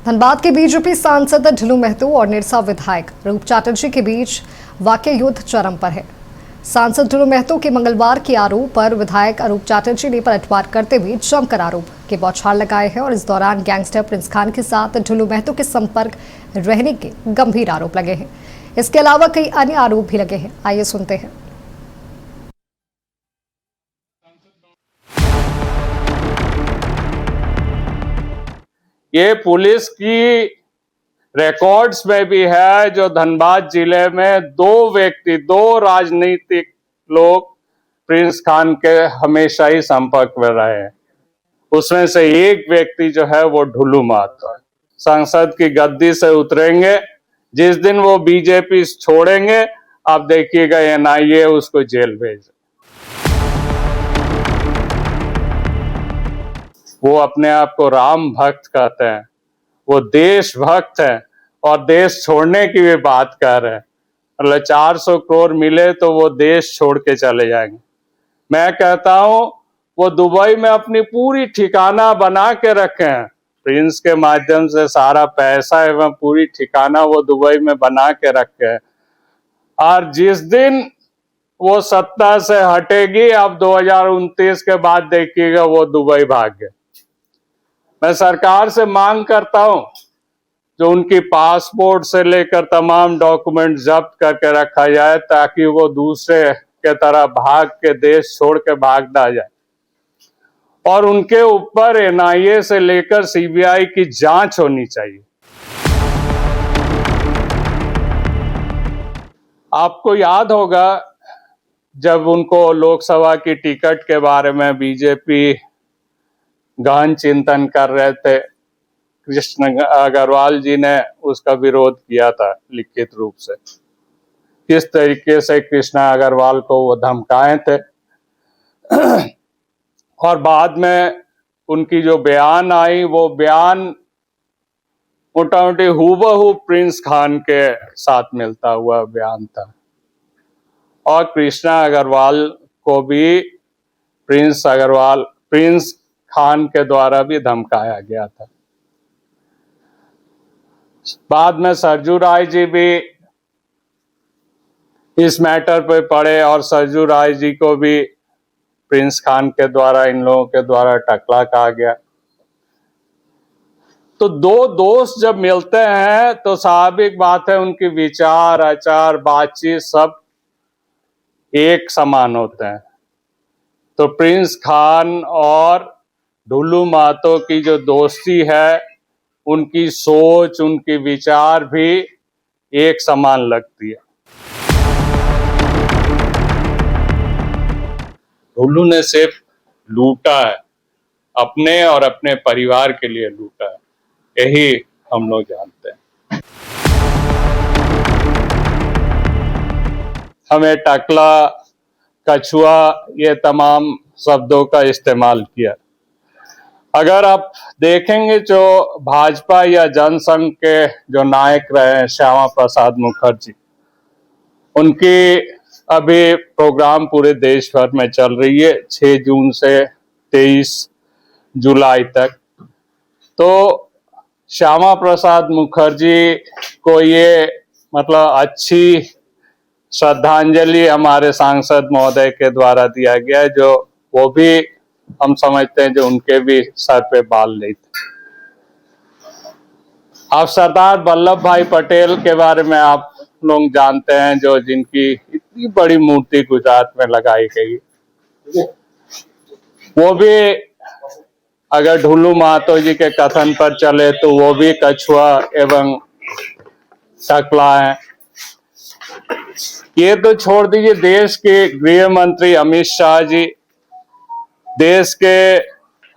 धनबाद के बीजेपी सांसद ढुलू महतो और निरसा विधायक रूप चैटर्जी के बीच वाक्य युद्ध चरम पर है। सांसद ढुलू महतो के मंगलवार के आरोप पर विधायक रूप चैटर्जी ने पलटवार करते हुए जमकर आरोप के बौछार लगाए हैं और इस दौरान गैंगस्टर प्रिंस खान के साथ ढुलू महतो के संपर्क रहने के गंभीर आरोप लगे हैं। इसके अलावा कई अन्य आरोप भी लगे हैं। आइए सुनते हैं। ये पुलिस की रिकॉर्ड्स में भी है जो धनबाद जिले में दो राजनीतिक लोग प्रिंस खान के हमेशा ही संपर्क में रहे हैं। उसमें से एक व्यक्ति जो है वो ढुलू महतो है। संसद की गद्दी से उतरेंगे जिस दिन वो बीजेपी छोड़ेंगे, आप देखिएगा एनआईए उसको जेल भेजे। वो अपने आप को राम भक्त कहते हैं, वो देशभक्त हैं और देश छोड़ने की भी बात कर रहे हैं। मतलब 400 करोड़ मिले तो वो देश छोड़ के चले जाएंगे। मैं कहता हूं वो दुबई में अपनी पूरी ठिकाना बना के रखे हैं। प्रिंस के माध्यम से सारा पैसा एवं पूरी ठिकाना वो दुबई में बना के रखे हैं। और जिस दिन वो सत्ता से हटेगी, अब 2029 के बाद देखिएगा वो दुबई भाग गए। मैं सरकार से मांग करता हूं जो उनकी पासपोर्ट से लेकर तमाम डॉक्यूमेंट जब्त करके रखा जाए ताकि वो दूसरे के तरह भाग के देश छोड़ के भाग ना जाए और उनके ऊपर एनआईए से लेकर सीबीआई की जांच होनी चाहिए। आपको याद होगा जब उनको लोकसभा की टिकट के बारे में बीजेपी गहन चिंतन कर रहे थे, कृष्ण अग्रवाल जी ने उसका विरोध किया था लिखित रूप से। किस तरीके से कृष्ण अग्रवाल को वो धमकाए थे और बाद में उनकी जो बयान आई वो बयान मोटामोटी हूबहू प्रिंस खान के साथ मिलता हुआ बयान था और कृष्ण अग्रवाल को भी प्रिंस खान के द्वारा भी धमकाया गया था। बाद में सरजू राय जी भी इस मैटर पे पड़े और सरजू राय जी को भी प्रिंस खान के द्वारा, इन लोगों के द्वारा टकला कहा गया। तो दो दोस्त जब मिलते हैं तो स्वाभाविक बात है उनकी विचार, आचार, बातचीत सब एक समान होते हैं। तो प्रिंस खान और ढुलू महतो की जो दोस्ती है, उनकी सोच, उनकी विचार भी एक समान लगती है। ढुलू ने सिर्फ लूटा है, अपने और अपने परिवार के लिए लूटा है, यही हम लोग जानते हैं। हमें टकला, कछुआ, ये तमाम शब्दों का इस्तेमाल किया। अगर आप देखेंगे जो भाजपा या जनसंघ के जो नायक रहे हैं श्यामा प्रसाद मुखर्जी, उनकी अभी प्रोग्राम पूरे देश भर में चल रही है 6 जून से 23 जुलाई तक। तो श्यामा प्रसाद मुखर्जी को ये मतलब अच्छी श्रद्धांजलि हमारे सांसद महोदय के द्वारा दिया गया है, जो वो भी हम समझते हैं जो उनके भी सर पे बाल नहीं थे। आप सरदार वल्लभ भाई पटेल के बारे में आप लोग जानते हैं, जो जिनकी इतनी बड़ी मूर्ति गुजरात में लगाई गई। वो भी अगर ढुलू महतो जी के कथन पर चले तो वो भी कछुआ एवं टकला है। ये तो छोड़ दीजिए, देश के गृह मंत्री अमित शाह जी, देश के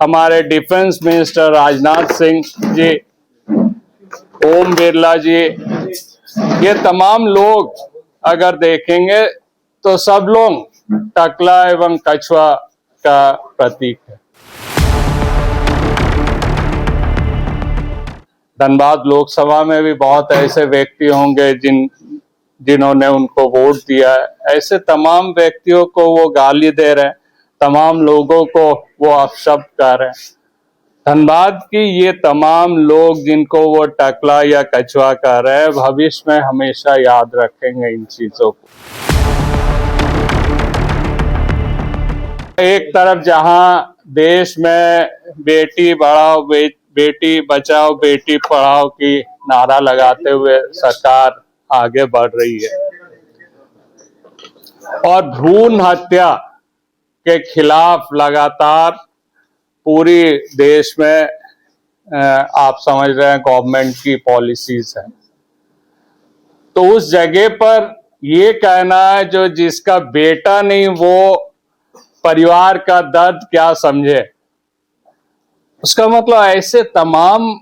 हमारे डिफेंस मिनिस्टर राजनाथ सिंह जी, ओम बिरला जी, ये तमाम लोग अगर देखेंगे तो सब लोग टकला एवं कछुआ का प्रतीक है। धनबाद लोकसभा में भी बहुत ऐसे व्यक्ति होंगे जिन्होंने उनको वोट दिया है। ऐसे तमाम व्यक्तियों को वो गाली दे रहे हैं, तमाम लोगों को वो अपशब्द कर रहे हैं। धनबाद की ये तमाम लोग जिनको वो टकला या कछुआ कह रहे हैं, भविष्य में हमेशा याद रखेंगे इन चीजों को। एक तरफ जहां देश में बेटी बढ़ाओ बेटी बचाओ बेटी पढ़ाओ की नारा लगाते हुए सरकार आगे बढ़ रही है, और भ्रूण हत्या के खिलाफ लगातार पूरी देश में आप समझ रहे हैं गवर्नमेंट की पॉलिसीज है। तो उस जगह पर ये कहना है जो जिसका बेटा नहीं वो परिवार का दर्द क्या समझे, उसका मतलब ऐसे तमाम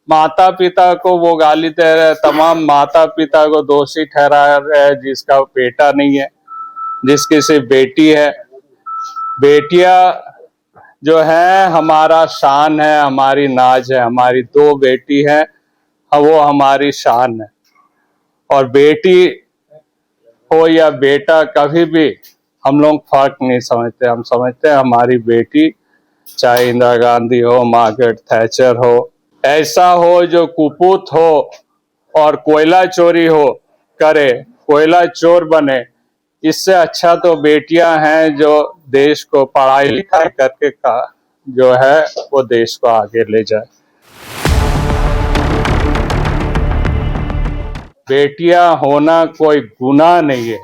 माता पिता को वो गाली दे रहे हैं, तमाम माता पिता को दोषी ठहरा रहे हैं जिसका बेटा नहीं है, जिसकी सिर्फ बेटी है। बेटियां जो है हमारा शान है, हमारी नाज है, हमारी 2 बेटी है, वो हमारी शान है। और बेटी हो या बेटा कभी भी हम लोग फर्क नहीं समझते, हम समझते हैं हमारी बेटी, चाहे इंदिरा गांधी हो, मार्गरेट थैचर हो, ऐसा हो जो कुपूत हो और कोयला चोरी हो करे, कोयला चोर बने, इससे अच्छा तो बेटियां हैं जो देश को पढ़ाई लिखाई करके का जो है वो देश को आगे ले जाए। बेटियां होना कोई गुनाह नहीं है।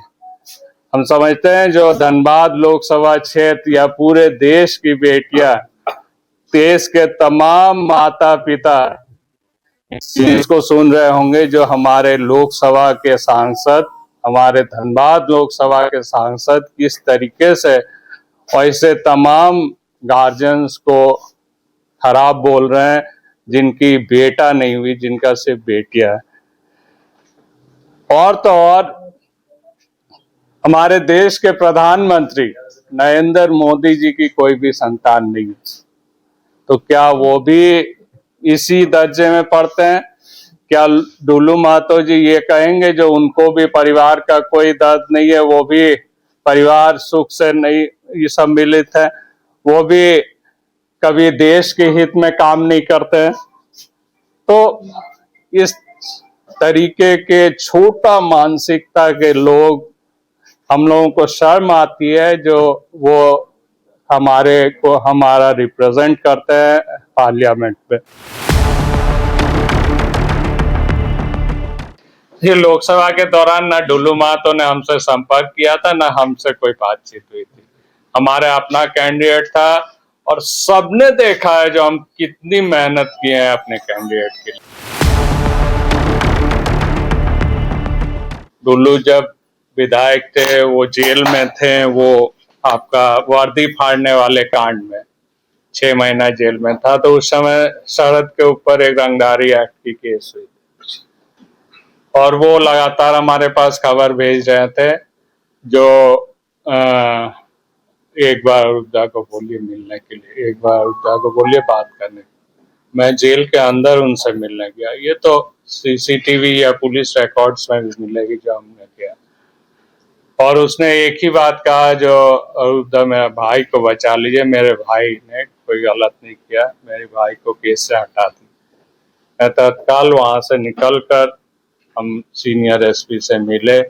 हम समझते हैं जो धनबाद लोकसभा क्षेत्र या पूरे देश की बेटियां, देश के तमाम माता पिता इस चीज को सुन रहे होंगे, जो हमारे लोकसभा के सांसद, हमारे धनबाद लोकसभा के सांसद किस तरीके से ऐसे तमाम गार्जियंस को खराब बोल रहे हैं जिनकी बेटा नहीं हुई, जिनका सिर्फ बेटियां है। और तो और हमारे देश के प्रधानमंत्री नरेंद्र मोदी जी की कोई भी संतान नहीं है, तो क्या वो भी इसी दर्जे में पढ़ते हैं? क्या डुल्लू महतो जी ये कहेंगे जो उनको भी परिवार का कोई दर्द नहीं है, वो भी परिवार सुख से नहीं सम्मिलित है, वो भी कभी देश के हित में काम नहीं करते हैं? तो इस तरीके के छोटा मानसिकता के लोग, हम लोगों को शर्म आती है जो वो हमारा रिप्रेजेंट करते हैं पार्लियामेंट में। ये लोकसभा के दौरान ना डुल्लू महतो ने हमसे संपर्क किया था, ना हमसे कोई बातचीत हुई थी। हमारे अपना कैंडिडेट था और सबने देखा है जो हम कितनी मेहनत किए हैं अपने कैंडिडेट के लिए। डुल्लू जब विधायक थे, वो जेल में थे, वो आपका वर्दी फाड़ने वाले कांड में 6 महीना जेल में था, तो उस समय शरद के ऊपर एक रंगदारी एक्ट की केस हुई और वो लगातार हमारे पास खबर भेज रहे थे जो एक बार अयोध्या को बोलिए मिलने के लिए, एक बार अयोध्या को बोलिए बात करने के लिए। मैं जेल के अंदर उनसे मिलने गया, ये तो सीसीटीवी या पुलिस रिकॉर्ड्स में भी मिलेगी जो हमने किया। और उसने एक ही बात कहा जो अयोध्या मेरे भाई को बचा लीजिए, मेरे भाई ने कोई गलत नहीं किया, मेरे भाई को केस से हटा दी। मैं तत्काल वहां से निकलकर हम सीनियर एसपी से मिले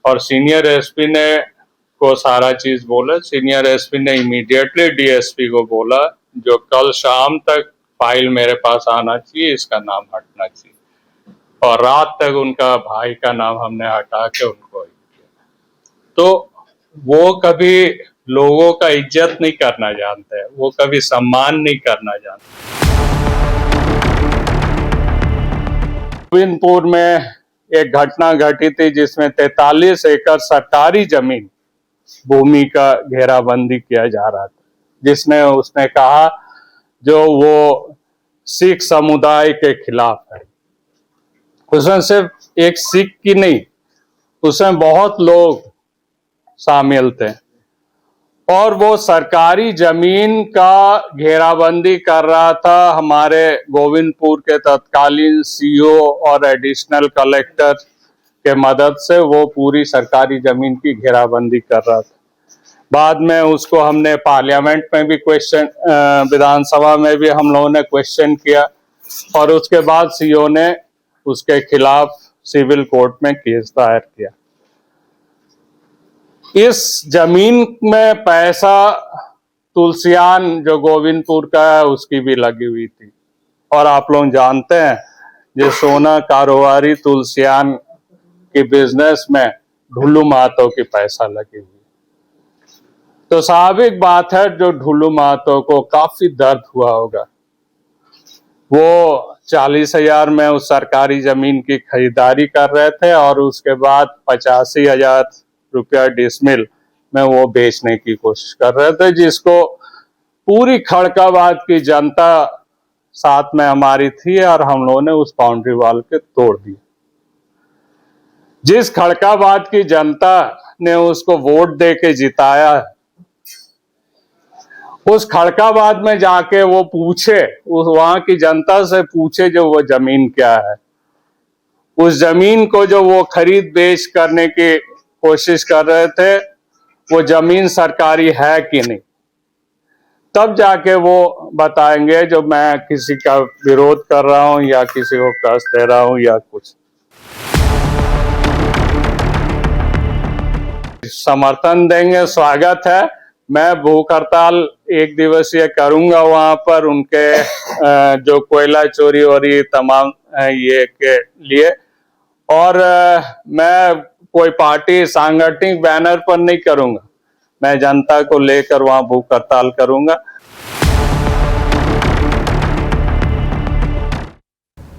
और सीनियर एसपी ने को सारा चीज बोला। सीनियर एसपी ने इमीडिएटली डीएसपी को बोला जो कल शाम तक फाइल मेरे पास आना चाहिए, इसका नाम हटना चाहिए, और रात तक उनका भाई का नाम हमने हटा के उनको किया। तो वो कभी लोगों का इज्जत नहीं करना जानते हैं, वो कभी सम्मान नहीं करना जानते। गोविंदपुर में एक घटना घटी थी जिसमें 43 एकड़ सरकारी जमीन भूमि का घेराबंदी किया जा रहा था, जिसमें उसने कहा जो वो सिख समुदाय के खिलाफ है। उसमें सिर्फ एक सिख की नहीं, उसमें बहुत लोग शामिल थे और वो सरकारी जमीन का घेराबंदी कर रहा था। हमारे गोविंदपुर के तत्कालीन सीओ और एडिशनल कलेक्टर के मदद से वो पूरी सरकारी जमीन की घेराबंदी कर रहा था। बाद में उसको हमने पार्लियामेंट में भी क्वेश्चन, विधानसभा में भी हम लोगों ने क्वेश्चन किया और उसके बाद सीओ ने उसके खिलाफ सिविल कोर्ट में केस दायर किया। इस जमीन में पैसा तुलसियान जो गोविंदपुर का है उसकी भी लगी हुई थी और आप लोग जानते हैं जो सोना कारोबारी तुलसियान के बिजनेस में ढुल्लू महतो की पैसा लगी हुई। तो स्वाभाविक बात है जो ढुल्लू महतो को काफी दर्द हुआ होगा। वो 40,000 में उस सरकारी जमीन की खरीदारी कर रहे थे और उसके बाद 85,000 रुपया डिसमिल में वो बेचने की कोशिश कर रहे थे, जिसको पूरी खड़काबाद की जनता साथ में हमारी थी और हम लोगों ने उस बाउंड्री वॉल के तोड़ दिया। जिस खड़काबाद की जनता ने उसको वोट दे के जिताया, उस खड़काबाद में जाके वो पूछे, उस वहां की जनता से पूछे जो वो जमीन क्या है, उस जमीन को जो वो खरीद बेच करने की कोशिश कर रहे थे वो जमीन सरकारी है कि नहीं, तब जाके वो बताएंगे जो मैं किसी का विरोध कर रहा हूं या किसी को कष्ट दे रहा हूं या कुछ। समर्थन देंगे, स्वागत है। मैं भूख हड़ताल 1 दिवसीय करूंगा वहां पर उनके जो कोयला चोरी हो रही तमाम ये के लिए, और मैं कोई पार्टी सांगठनिक बैनर पर नहीं करूंगा, मैं जनता को लेकर वहां भूख हड़ताल करूंगा।